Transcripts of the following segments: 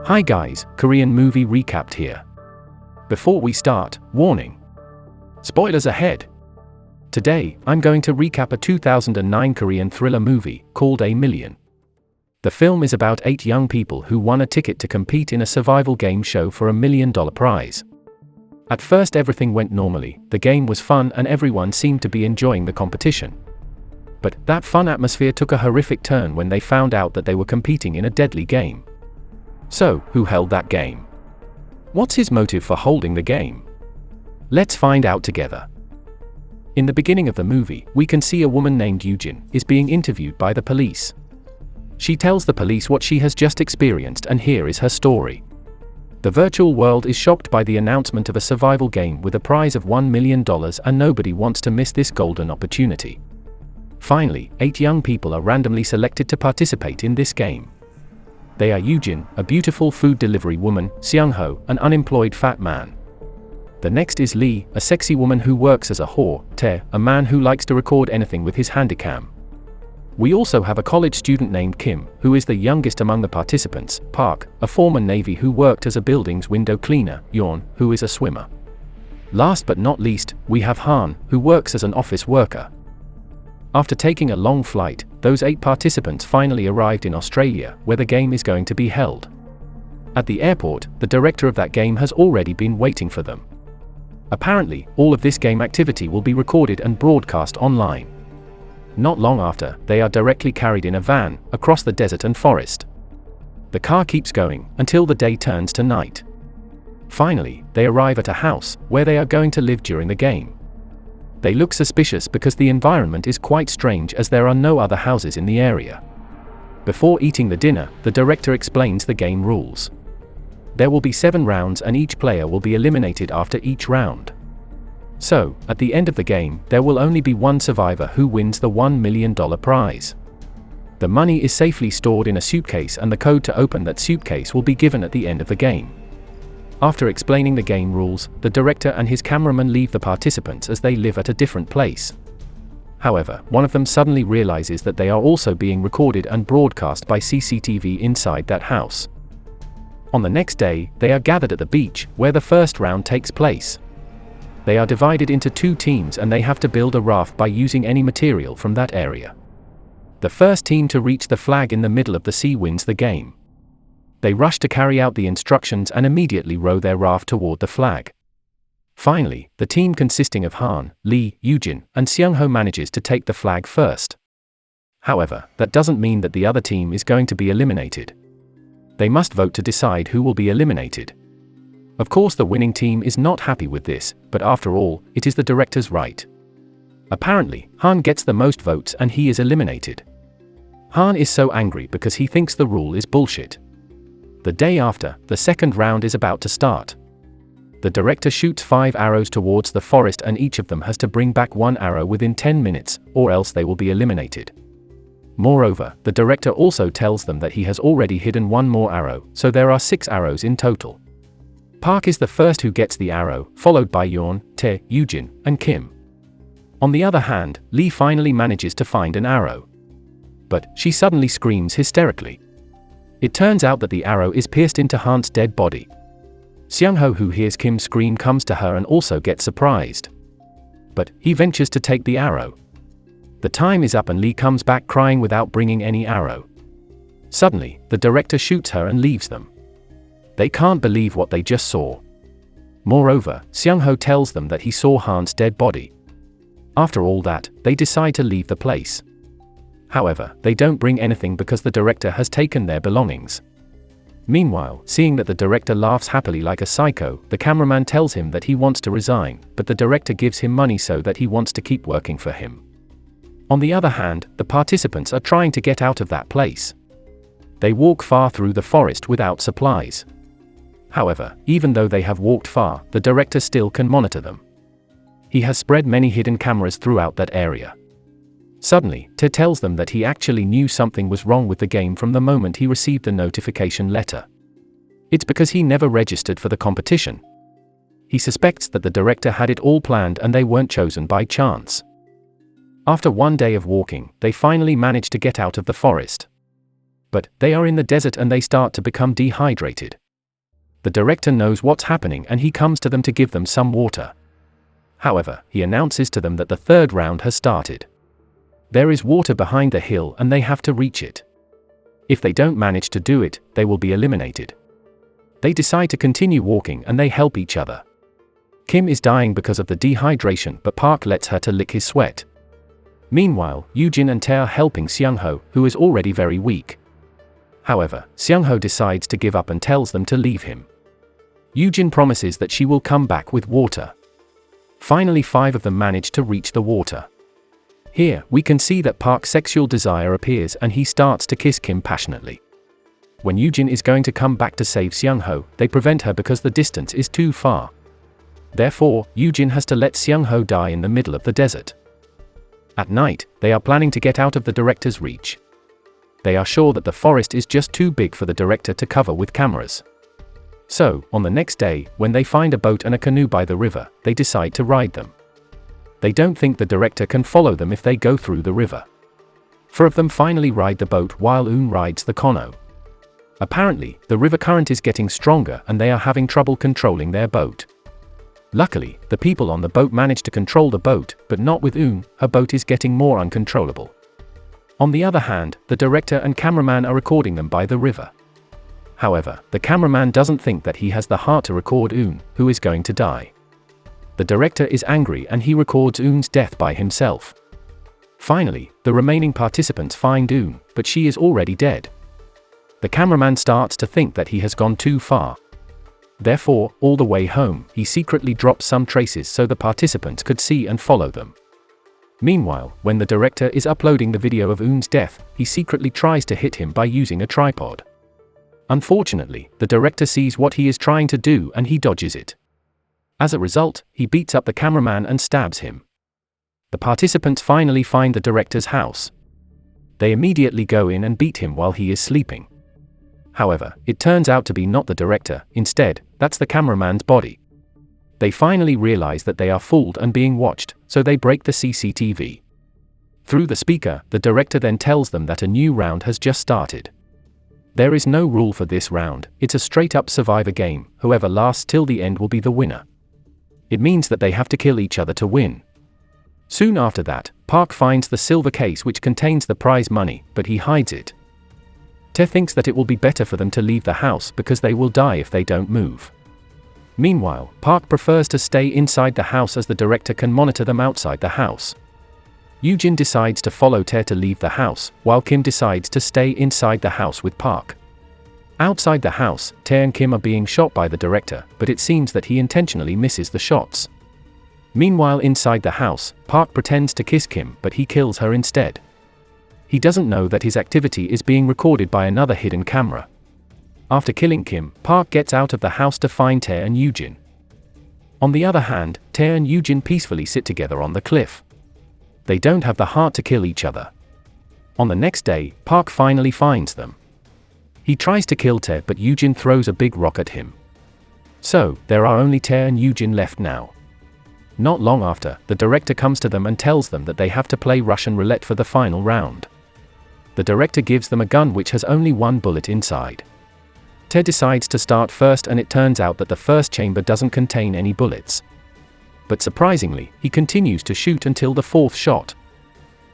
Hi guys, Korean movie recapped here. Before we start, warning. Spoilers ahead. Today, I'm going to recap a 2009 Korean thriller movie called A Million. The film is about 8 young people who won a ticket to compete in a survival game show for $1 million prize. At first everything went normally, the game was fun and everyone seemed to be enjoying the competition. But that fun atmosphere took a horrific turn when they found out that they were competing in a deadly game. So, who held that game? What's his motive for holding the game? Let's find out together. In the beginning of the movie, we can see a woman named Eugene is being interviewed by the police. She tells the police what she has just experienced, and here is her story. The virtual world is shocked by the announcement of a survival game with a prize of $1 million, and nobody wants to miss this golden opportunity. Finally, 8 young people are randomly selected to participate in this game. They are Eugene, a beautiful food delivery woman, Seung-ho, an unemployed fat man. The next is Lee, a sexy woman who works as a whore, Tae, a man who likes to record anything with his handycam. We also have a college student named Kim, who is the youngest among the participants, Park, a former Navy who worked as a building's window cleaner, Yeon, who is a swimmer. Last but not least, we have Han, who works as an office worker. After taking a long flight, those 8 participants finally arrived in Australia, where the game is going to be held. At the airport, the director of that game has already been waiting for them. Apparently, all of this game activity will be recorded and broadcast online. Not long after, they are directly carried in a van, across the desert and forest. The car keeps going, until the day turns to night. Finally, they arrive at a house, where they are going to live during the game. They look suspicious because the environment is quite strange, as there are no other houses in the area. Before eating the dinner, the director explains the game rules. There will be 7 rounds and each player will be eliminated after each round. So, at the end of the game, there will only be one survivor who wins the $1 million prize. The money is safely stored in a suitcase, and the code to open that suitcase will be given at the end of the game. After explaining the game rules, the director and his cameraman leave the participants as they live at a different place. However, one of them suddenly realizes that they are also being recorded and broadcast by CCTV inside that house. On the next day, they are gathered at the beach, where the first round takes place. They are divided into 2 teams and they have to build a raft by using any material from that area. The first team to reach the flag in the middle of the sea wins the game. They rush to carry out the instructions and immediately row their raft toward the flag. Finally, the team consisting of Han, Lee, Eugene, and Seung-ho manages to take the flag first. However, that doesn't mean that the other team is going to be eliminated. They must vote to decide who will be eliminated. Of course, the winning team is not happy with this, but after all, it is the director's right. Apparently, Han gets the most votes and he is eliminated. Han is so angry because he thinks the rule is bullshit. The day after, the second round is about to start. The director shoots 5 arrows towards the forest and each of them has to bring back 1 arrow within 10 minutes, or else they will be eliminated. Moreover, the director also tells them that he has already hidden 1 more arrow, so there are 6 arrows in total. Park is the first who gets the arrow, followed by Yeon, Tae, Eugene, and Kim. On the other hand, Lee finally manages to find an arrow. But she suddenly screams hysterically. It turns out that the arrow is pierced into Han's dead body. Seung-ho, who hears Kim scream, comes to her and also gets surprised. But he ventures to take the arrow. The time is up and Lee comes back crying without bringing any arrow. Suddenly, the director shoots her and leaves them. They can't believe what they just saw. Moreover, Seung-ho tells them that he saw Han's dead body. After all that, they decide to leave the place. However, they don't bring anything because the director has taken their belongings. Meanwhile, seeing that the director laughs happily like a psycho, the cameraman tells him that he wants to resign, but the director gives him money so that he wants to keep working for him. On the other hand, the participants are trying to get out of that place. They walk far through the forest without supplies. However, even though they have walked far, the director still can monitor them. He has spread many hidden cameras throughout that area. Suddenly, Tae tells them that he actually knew something was wrong with the game from the moment he received the notification letter. It's because he never registered for the competition. He suspects that the director had it all planned and they weren't chosen by chance. After 1 day of walking, they finally manage to get out of the forest. But they are in the desert and they start to become dehydrated. The director knows what's happening and he comes to them to give them some water. However, he announces to them that the third round has started. There is water behind the hill and they have to reach it. If they don't manage to do it, they will be eliminated. They decide to continue walking and they help each other. Kim is dying because of the dehydration, but Park lets her to lick his sweat. Meanwhile, Yoojin and Tae are helping Seung-ho, who is already very weak. However, Seung-ho decides to give up and tells them to leave him. Yoojin promises that she will come back with water. Finally, 5 of them manage to reach the water. Here, we can see that Park's sexual desire appears and he starts to kiss Kim passionately. When Yoojin is going to come back to save Seung-ho, they prevent her because the distance is too far. Therefore, Yoojin has to let Seung-ho die in the middle of the desert. At night, they are planning to get out of the director's reach. They are sure that the forest is just too big for the director to cover with cameras. So, on the next day, when they find a boat and a canoe by the river, they decide to ride them. They don't think the director can follow them if they go through the river. 4 of them finally ride the boat while Eun rides the canoe. Apparently, the river current is getting stronger and they are having trouble controlling their boat. Luckily, the people on the boat manage to control the boat, but not with Eun. Her boat is getting more uncontrollable. On the other hand, the director and cameraman are recording them by the river. However, the cameraman doesn't think that he has the heart to record Eun, who is going to die. The director is angry and he records Eun's death by himself. Finally, the remaining participants find Eun, but she is already dead. The cameraman starts to think that he has gone too far. Therefore, all the way home, he secretly drops some traces so the participants could see and follow them. Meanwhile, when the director is uploading the video of Eun's death, he secretly tries to hit him by using a tripod. Unfortunately, the director sees what he is trying to do and he dodges it. As a result, he beats up the cameraman and stabs him. The participants finally find the director's house. They immediately go in and beat him while he is sleeping. However, it turns out to be not the director, instead, that's the cameraman's body. They finally realize that they are fooled and being watched, so they break the CCTV. Through the speaker, the director then tells them that a new round has just started. There is no rule for this round, it's a straight-up survivor game, whoever lasts till the end will be the winner. It means that they have to kill each other to win. Soon after that, Park finds the silver case which contains the prize money, but he hides it. Tae thinks that it will be better for them to leave the house because they will die if they don't move. Meanwhile, Park prefers to stay inside the house as the director can monitor them outside the house. Yoojin decides to follow Tae to leave the house, while Kim decides to stay inside the house with Park. Outside the house, Tae and Kim are being shot by the director, but it seems that he intentionally misses the shots. Meanwhile, inside the house, Park pretends to kiss Kim, but he kills her instead. He doesn't know that his activity is being recorded by another hidden camera. After killing Kim, Park gets out of the house to find Tae and Yoojin. On the other hand, Tae and Yoojin peacefully sit together on the cliff. They don't have the heart to kill each other. On the next day, Park finally finds them. He tries to kill Tae, but Yoojin throws a big rock at him. So, there are only Tae and Yoojin left now. Not long after, the director comes to them and tells them that they have to play Russian roulette for the final round. The director gives them a gun which has only 1 bullet inside. Tae decides to start first and it turns out that the first chamber doesn't contain any bullets. But surprisingly, he continues to shoot until the 4th shot.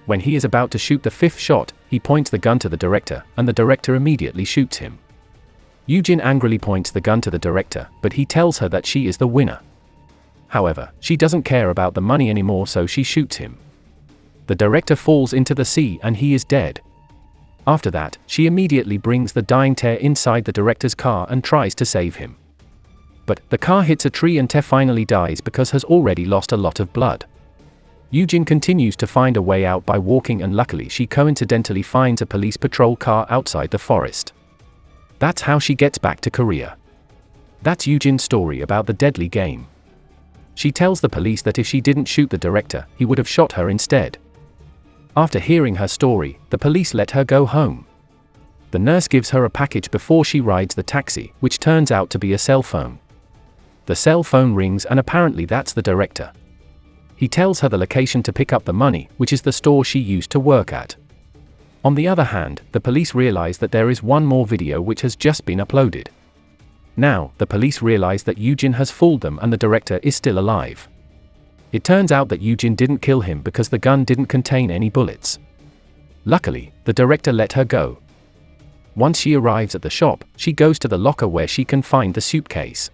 When he is about to shoot the 5th shot, he points the gun to the director, and the director immediately shoots him. Yoojin angrily points the gun to the director, but he tells her that she is the winner. However, she doesn't care about the money anymore, so she shoots him. The director falls into the sea and he is dead. After that, she immediately brings the dying Tae inside the director's car and tries to save him. But the car hits a tree and Tae finally dies because has already lost a lot of blood. Yoojin continues to find a way out by walking, and luckily she coincidentally finds a police patrol car outside the forest. That's how she gets back to Korea. That's Yoojin's story about the deadly game. She tells the police that if she didn't shoot the director, he would have shot her instead. After hearing her story, the police let her go home. The nurse gives her a package before she rides the taxi, which turns out to be a cell phone. The cell phone rings and apparently that's the director. He tells her the location to pick up the money, which is the store she used to work at. On the other hand, the police realize that there is one more video which has just been uploaded. Now, the police realize that Eugene has fooled them and the director is still alive. It turns out that Eugene didn't kill him because the gun didn't contain any bullets. Luckily, the director let her go. Once she arrives at the shop, she goes to the locker where she can find the suitcase.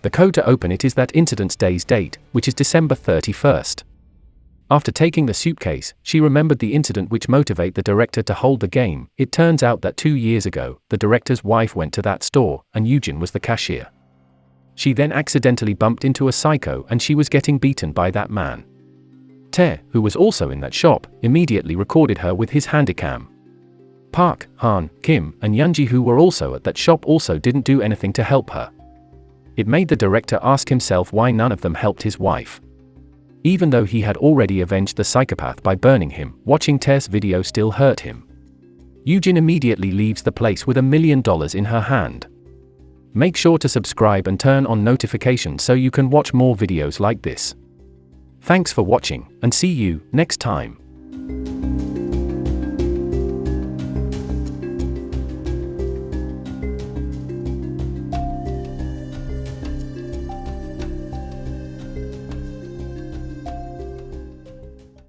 The code to open it is that incident's day's date, which is December 31st. After taking the suitcase, she remembered the incident which motivated the director to hold the game. It turns out that 2 years ago, the director's wife went to that store, and Eugene was the cashier. She then accidentally bumped into a psycho and she was getting beaten by that man. Tae, who was also in that shop, immediately recorded her with his handycam. Park, Han, Kim, and Yoonji, who were also at that shop, also didn't do anything to help her. It made the director ask himself why none of them helped his wife. Even though he had already avenged the psychopath by burning him, watching Tae's video still hurt him. Eugene immediately leaves the place with $1 million in her hand. Make sure to subscribe and turn on notifications so you can watch more videos like this. Thanks for watching, and see you next time.